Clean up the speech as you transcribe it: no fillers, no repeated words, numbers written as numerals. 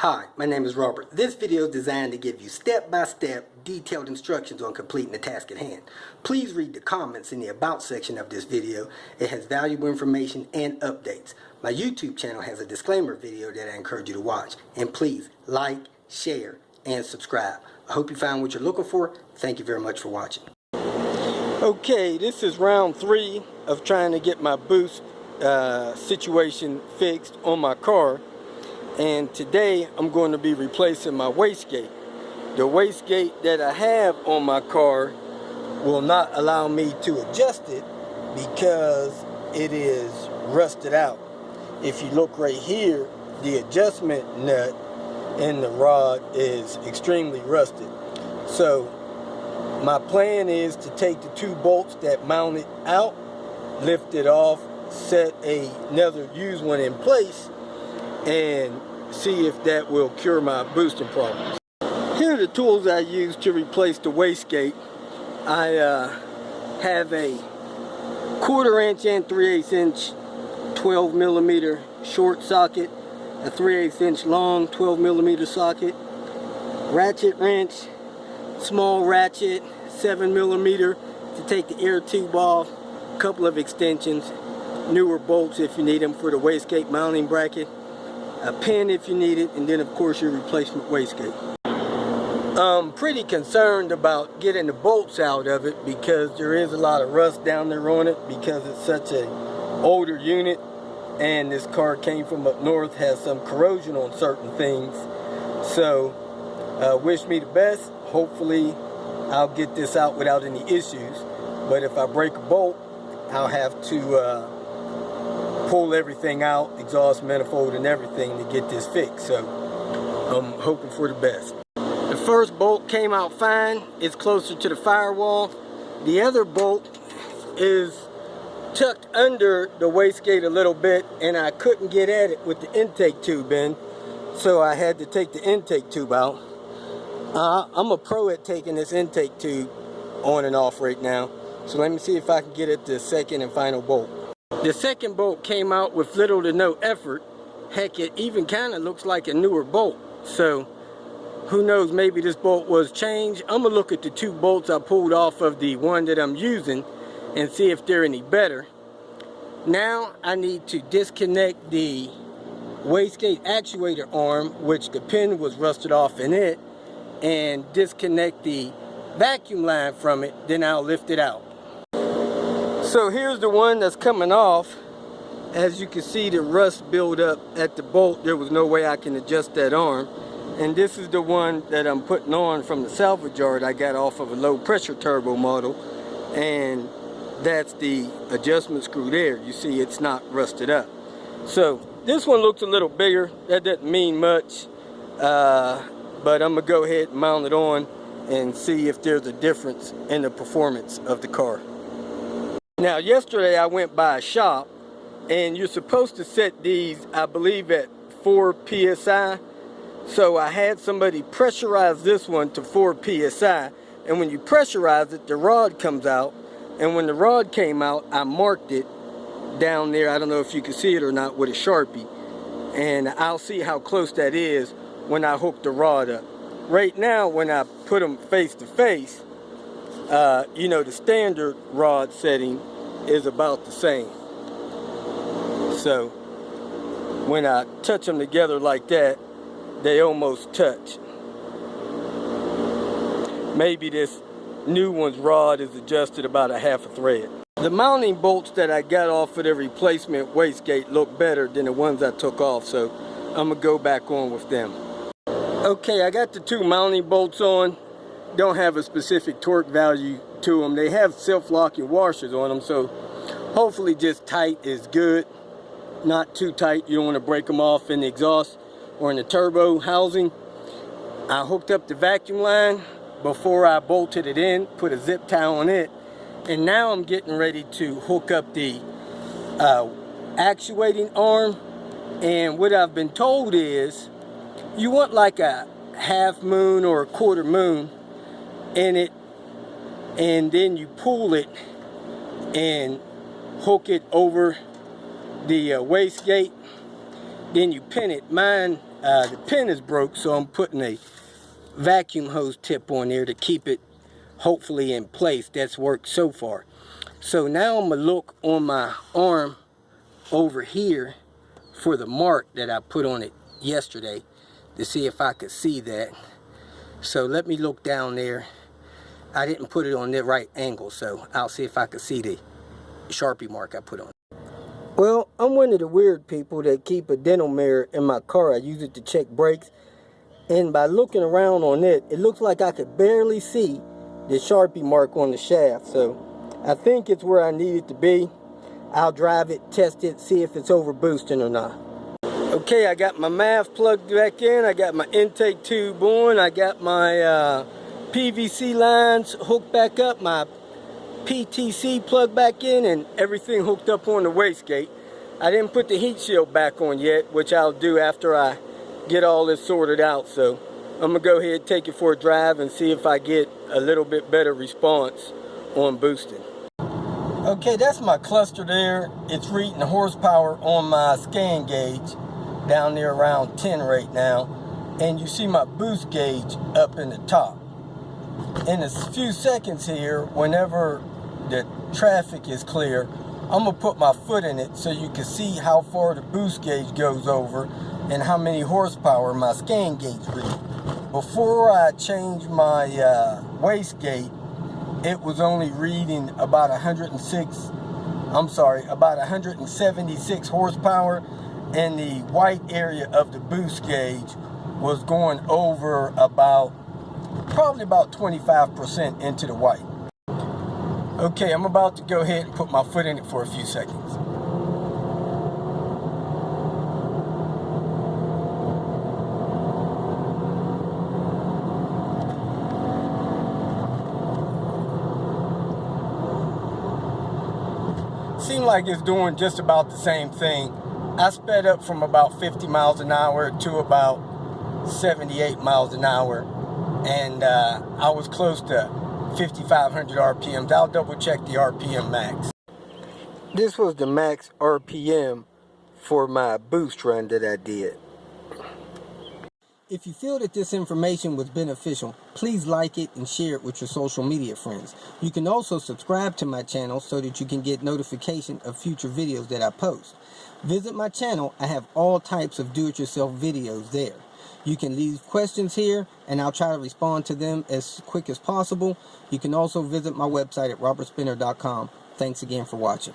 Hi, my name is Robert. This video is designed to give you step-by-step detailed instructions on completing the task at hand. Please read the comments in the About section of this video. It has valuable information and updates. My YouTube channel has a disclaimer video that I encourage you to watch. And please like, share, and subscribe. I hope you found what you're looking for. Thank you very much for watching. Okay, this is round 3 of trying to get my boost situation fixed on my car. And today I'm going to be replacing my wastegate. The wastegate that I have on my car will not allow me to adjust it because it is rusted out. If you look right here, the adjustment nut in the rod is extremely rusted. So my plan is to take the 2 bolts that mount it out, lift it off, set another used one in place, and see if that will cure my boosting problems. Here are the tools I use to replace the wastegate. I have a 1/4 inch and 3/8 inch 12 millimeter short socket, a 3/8 inch long 12 millimeter socket, ratchet wrench, small ratchet 7 millimeter to take the air tube off, a couple of extensions, newer bolts if you need them for the wastegate mounting bracket, a pin if you need it, and then of course your replacement wastegate. I'm pretty concerned about getting the bolts out of it because there is a lot of rust down there on it because it's such an older unit and this car came from up north, has some corrosion on certain things. So wish me the best. Hopefully I'll get this out without any issues, but if I break a bolt I'll have to pull everything out, exhaust manifold and everything, to get this fixed. So I'm hoping for the best. The first bolt came out fine. It's closer to the firewall. The other bolt is tucked under the wastegate a little bit and I couldn't get at it with the intake tube in, so I had to take the intake tube out. I'm a pro at taking this intake tube on and off right now, so let me see if I can get at the second and final bolt. The second bolt came out with little to no effort. Heck, it even kind of looks like a newer bolt. So who knows, maybe this bolt was changed. I'm gonna look at the 2 bolts I pulled off of the one that I'm using and see if they're any better. Now I need to disconnect the wastegate actuator arm, which the pin was rusted off in it, and disconnect the vacuum line from it, then I'll lift it out. So here's the one that's coming off. As you can see, the rust build up at the bolt. There was no way I can adjust that arm. And this is the one that I'm putting on from the salvage yard I got off of a low pressure turbo model. And that's the adjustment screw there. You see it's not rusted up. So this one looks a little bigger. That doesn't mean much. But I'm gonna go ahead and mount it on and see if there's a difference in the performance of the car. Now yesterday I went by a shop and you're supposed to set these, I believe, at 4 psi. So I had somebody pressurize this one to 4 psi, and when you pressurize it, the rod comes out, and when the rod came out I marked it down there. I don't know if you can see it or not with a Sharpie, and I'll see how close that is when I hook the rod up. Right now when I put them face to face, you know, the standard rod setting is about the same. So when I touch them together like that, they almost touch. Maybe this new one's rod is adjusted about a 1/2 thread. The mounting bolts that I got off of the replacement wastegate look better than the ones I took off, so I'm gonna go back on with them. Okay, I got the 2 mounting bolts on. Don't have a specific torque value to them. They have self-locking washers on them, so hopefully just tight is good. Not too tight. You don't want to break them off in the exhaust or in the turbo housing. I hooked up the vacuum line before I bolted it in, put a zip tie on it, and now I'm getting ready to hook up the actuating arm. And what I've been told is you want like a 1/2 moon or a 1/4 moon in it, and then you pull it and hook it over the wastegate, then you pin it. Mine the pin is broke, so I'm putting a vacuum hose tip on there to keep it hopefully in place. That's worked so far. So now I'm gonna look on my arm over here for the mark that I put on it yesterday to see if I could see that. So let me look down there. I didn't put it on the right angle, so I'll see if I can see the Sharpie mark I put on. Well, I'm one of the weird people that keep a dental mirror in my car. I use it to check brakes, and by looking around on it, it looks like I could barely see the Sharpie mark on the shaft. So I think it's where I need it to be. I'll drive it, test it, see if it's over boosting or not. Okay, I got my MAF plugged back in. I got my intake tube on. I got my PVC lines hooked back up, my PTC plugged back in, and everything hooked up on the wastegate. I didn't put the heat shield back on yet, which I'll do after I get all this sorted out. So I'm gonna go ahead and take it for a drive and see if I get a little bit better response on boosting. Okay, that's my cluster there. It's reading the horsepower on my scan gauge down there around 10 right now, and you see my boost gauge up in the top. In a few seconds here, whenever the traffic is clear, I'm gonna put my foot in it so you can see how far the boost gauge goes over and how many horsepower my scan gauge reads. Before I changed my wastegate, it was only reading about 176 horsepower, and the white area of the boost gauge was going over probably about 25% into the white. Okay, I'm about to go ahead and put my foot in it for a few seconds. Seems like it's doing just about the same thing. I sped up from about 50 miles an hour to about 78 miles an hour, and I was close to 5,500 RPMs. I'll double check the RPM max. This was the max RPM for my boost run that I did. If you feel that this information was beneficial, please like it and share it with your social media friends. You can also subscribe to my channel so that you can get notification of future videos that I post. Visit my channel. I have all types of do-it-yourself videos there. You can leave questions here and I'll try to respond to them as quick as possible. You can also visit my website at robertspinner.com. Thanks again for watching.